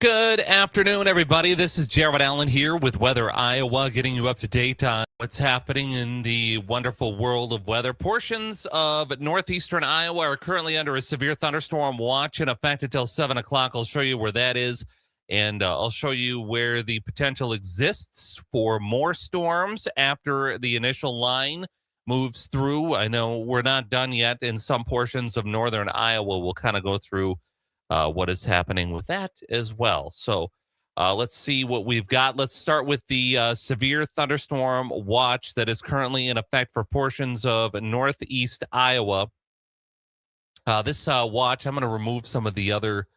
Good afternoon, everybody. This is Jared Allen here with Weather Iowa, getting you up to date on what's happening in the wonderful world of weather. Portions of northeastern Iowa are currently under a severe thunderstorm watch in effect until 7 o'clock. I'll show you where that is, and I'll show you where the potential exists for more storms after the initial line moves through. I know we're not done yet in some portions of northern Iowa. We'll kind of go through what is happening with that as well. So let's see what we've got. Let's start with the severe thunderstorm watch that is currently in effect for portions of northeast Iowa. This watch, I'm going to remove some of the other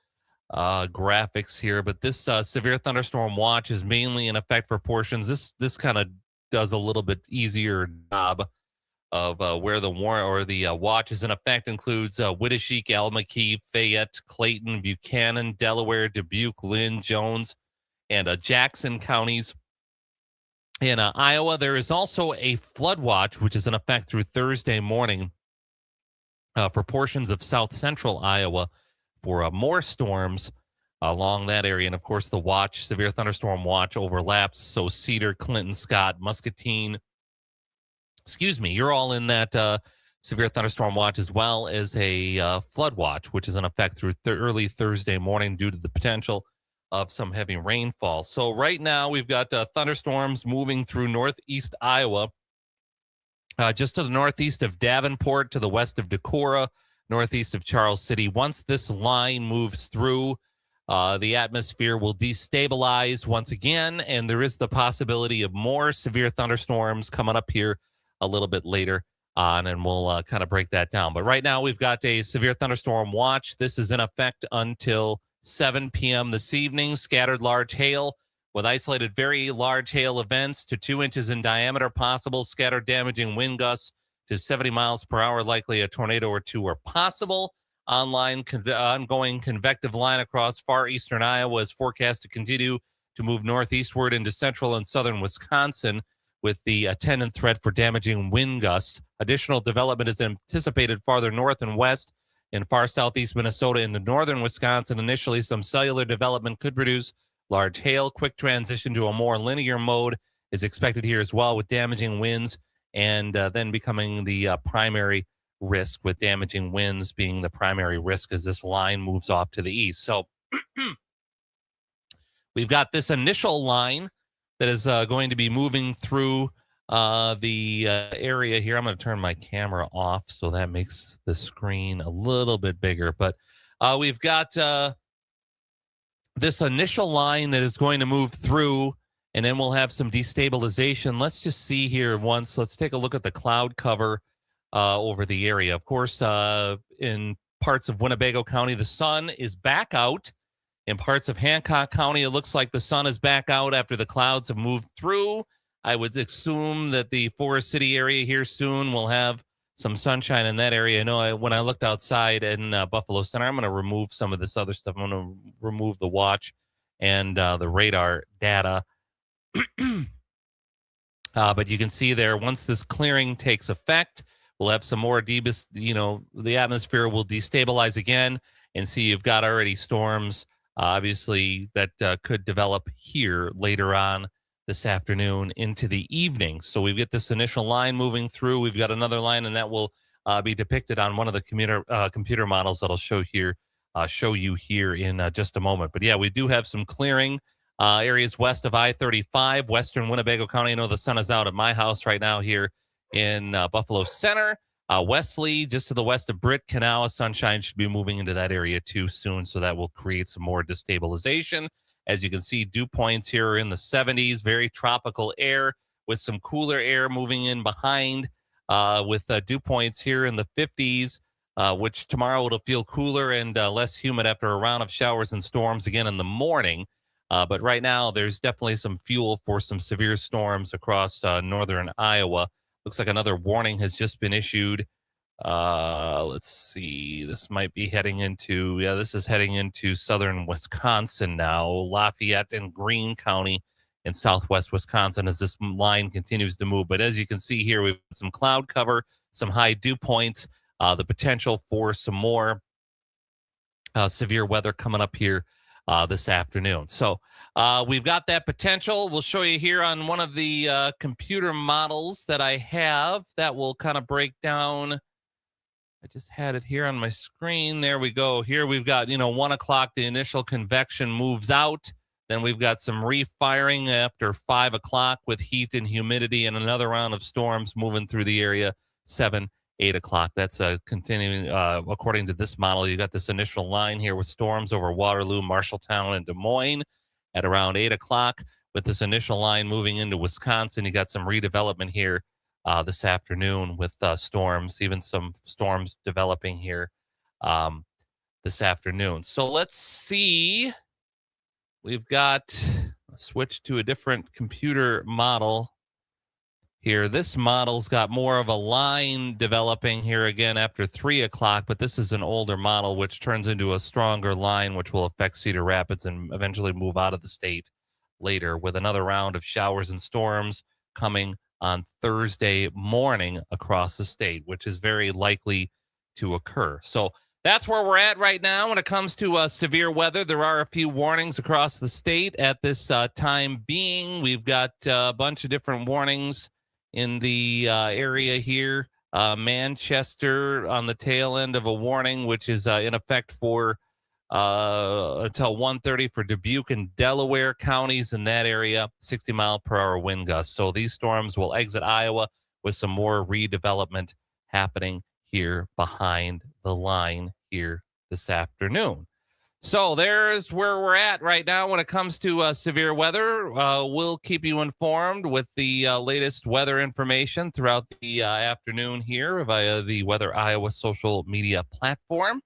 graphics here, but this severe thunderstorm watch is mainly in effect for portions. This kind of does a little bit easier job of where the warrant or the watch is in effect. Includes Wittesheek, Almakeef, Fayette, Clayton, Buchanan, Delaware, Dubuque, Lynn, Jones, and Jackson counties. In Iowa, there is also a flood watch, which is in effect through Thursday morning for portions of south central Iowa for more storms along that area. And of course, the watch, severe thunderstorm watch, overlaps. So Cedar, Clinton, Scott, Muscatine, you're all in that severe thunderstorm watch, as well as a flood watch, which is in effect through early Thursday morning due to the potential of some heavy rainfall. So right now we've got thunderstorms moving through northeast Iowa, just to the northeast of Davenport, to the west of Decorah, northeast of Charles City. Once this line moves through, the atmosphere will destabilize once again, and there is the possibility of more severe thunderstorms coming up here a little bit later on, and we'll kind of break that down. But right now we've got a severe thunderstorm watch. This is in effect until 7 p.m. this evening. Scattered large hail with isolated very large hail events to 2 inches in diameter possible. Scattered damaging wind gusts to 70 miles per hour. Likely a tornado or two are possible. Ongoing convective line across far eastern Iowa is forecast to continue to move northeastward into central and southern Wisconsin, with the attendant threat for damaging wind gusts. Additional development is anticipated farther north and west in far southeast Minnesota into northern Wisconsin. Initially, some cellular development could produce large hail. Quick transition to a more linear mode is expected here as well, with damaging winds and then becoming the primary risk, with damaging winds being the primary risk as this line moves off to the east. So we've got this initial line that is going to be moving through the area here. I'm going to turn my camera off so that makes the screen a little bit bigger. But we've got this initial line that is going to move through, and then we'll have some destabilization. Let's just see here once. Let's take a look at the cloud cover over the area. Of course, in parts of Winnebago County, the sun is back out. In parts of Hancock County, it looks like the sun is back out after the clouds have moved through. I would assume that the Forest City area here soon will have some sunshine in that area. I know when I looked outside in Buffalo Center, I'm going to remove some of this other stuff. I'm going to remove the watch and the radar data. But you can see there, once this clearing takes effect, we'll have some more the atmosphere will destabilize again, and see you've got already storms obviously that could develop here later on this afternoon into the evening. So we've got this initial line moving through. We've got another line, and that will be depicted on one of the computer models that I'll show you here in just a moment. But yeah, we do have some clearing areas west of I-35, western Winnebago County. I know the sun is out at my house right now here in Buffalo Center. Wesley, just to the west of Britt Canal, sunshine should be moving into that area too soon, so that will create some more destabilization. As you can see, dew points here are in the 70s, very tropical air with some cooler air moving in behind, with dew points here in the 50s, which tomorrow it'll feel cooler and less humid after a round of showers and storms again in the morning. But right now, there's definitely some fuel for some severe storms across northern Iowa. Looks like another warning has just been issued. Let's see. This might be heading into, this is heading into southern Wisconsin now. Lafayette and Greene County in southwest Wisconsin as this line continues to move. But as you can see here, we've got some cloud cover, some high dew points, the potential for some more severe weather coming up here this afternoon. So we've got that potential. We'll show you here on one of the computer models that I have that will kind of break down. I just had it here on my screen. There we go. Here we've got, 1 o'clock, the initial convection moves out. Then we've got some refiring after 5 o'clock with heat and humidity and another round of storms moving through the area, 7, 8 o'clock. That's continuing, according to this model. You got this initial line here with storms over Waterloo, Marshalltown, and Des Moines at around 8 o'clock. With this initial line moving into Wisconsin, you got some redevelopment here this afternoon with storms, even some storms developing here this afternoon. So let's see. We've got switch to a different computer model here. This model's got more of a line developing here again after 3 o'clock, but this is an older model, which turns into a stronger line, which will affect Cedar Rapids and eventually move out of the state later with another round of showers and storms coming on Thursday morning across the state, which is very likely to occur. So that's where we're at right now when it comes to severe weather. There are a few warnings across the state at this time being. We've got a bunch of different warnings in the area here. Manchester on the tail end of a warning, which is in effect for until 1:30 for Dubuque and Delaware counties in that area, 60-mile-per-hour wind gusts. So these storms will exit Iowa with some more redevelopment happening here behind the line here this afternoon. So there's where we're at right now when it comes to severe weather. We'll keep you informed with the latest weather information throughout the afternoon here via the Weather Iowa social media platform.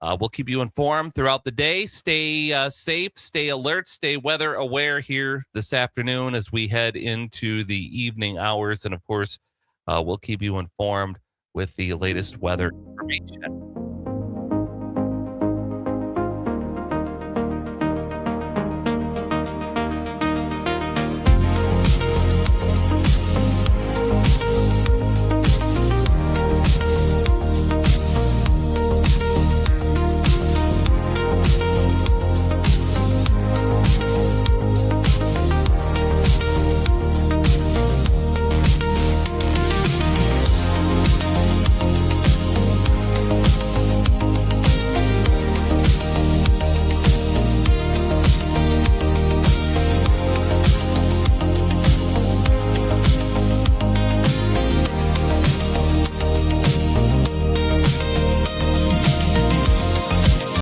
We'll keep you informed throughout the day. Stay safe, stay alert, stay weather aware here this afternoon as we head into the evening hours. And of course, we'll keep you informed with the latest weather information.